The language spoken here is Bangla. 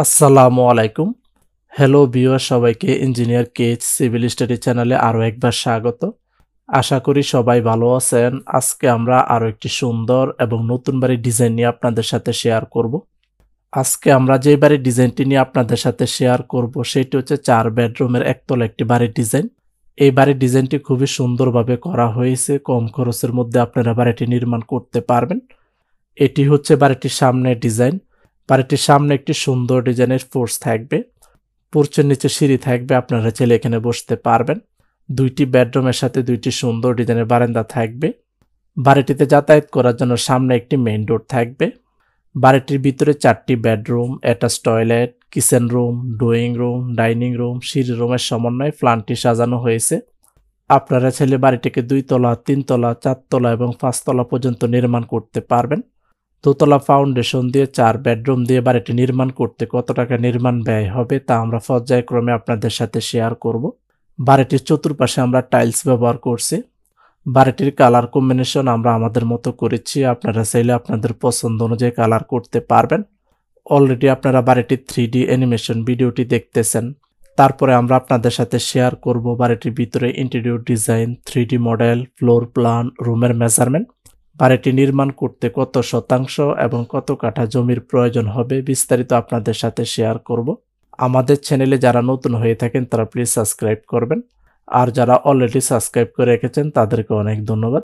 আসসালামু আলাইকুম। হ্যালো ভিউয়ার, সবাইকে ইঞ্জিনিয়ার কেজ সিভিল স্টাডি চ্যানেলে আরও একবার স্বাগত। আশা করি সবাই ভালো আছেন। আজকে আমরা আরও একটি সুন্দর এবং নতুন বাড়ির ডিজাইন নিয়ে আপনাদের সাথে শেয়ার করব। আজকে আমরা যে বাড়ির ডিজাইনটি নিয়ে আপনাদের সাথে শেয়ার করব সেটি হচ্ছে 4 বেডরুমের একতলা একটি বাড়ির ডিজাইন। এই বাড়ির ডিজাইনটি খুবই সুন্দরভাবে করা হয়েছে। কম খরচের মধ্যে আপনারা বাড়িটি নির্মাণ করতে পারবেন। এটি হচ্ছে বাড়িটির সামনের ডিজাইন। বাড়িটির সামনে একটি সুন্দর ডিজাইনের পোর্চ থাকবে। পোর্চের নিচে সিঁড়ি থাকবে, আপনারা চাইলে এখানে বসতে পারবেন। 2টি বেডরুমের সাথে 2টি সুন্দর ডিজাইনের বারান্দা থাকবে। বাড়িটিতে যাতায়াত করার জন্য সামনে একটি মেইন ডোর থাকবে। বাড়িটির ভিতরে 4টি bedroom, attach toilet, kitchen room, drawing room, dining room, সিঁড়ি রুমের সমন্বয়ে প্ল্যানটি সাজানো হয়েছে। আপনারা চাইলে বাড়িটিকে 2 তলা, 3 তলা, 4 তলা এবং 5 তলা পর্যন্ত নির্মাণ করতে পারবেন। দোতলা ফাউন্ডেশন দিয়ে 4 বেডরুম দিয়ে বাড়িটি নির্মাণ করতে কত টাকা নির্মাণ ব্যয় হবে তা আমরা পর্যায়ক্রমে আপনাদের সাথে শেয়ার করব। বাড়িটির চতুর্পাশে আমরা টাইলস ব্যবহার করছি। বাড়িটির কালার কম্বিনেশন আমরা আমাদের মতো করেছি, আপনারা চাইলে আপনাদের পছন্দ অনুযায়ী কালার করতে পারবেন। অলরেডি আপনারা বাড়িটির 3D অ্যানিমেশন ভিডিওটি দেখতেছেন। তারপরে আমরা আপনাদের সাথে শেয়ার করব বাড়িটির ভিতরে interior design, 3D model, floor plan, রুমের মেজারমেন্ট। বাড়িটি নির্মাণ করতে কত শতাংশ এবং কত কাঠা জমির প্রয়োজন হবে বিস্তারিত আপনাদের সাথে শেয়ার করব। আমাদের চ্যানেলে যারা নতুন হয়ে থাকেন তারা প্লিজ সাবস্ক্রাইব করবেন, আর যারা অলরেডি সাবস্ক্রাইব করে রেখেছেন তাদেরকে অনেক ধন্যবাদ।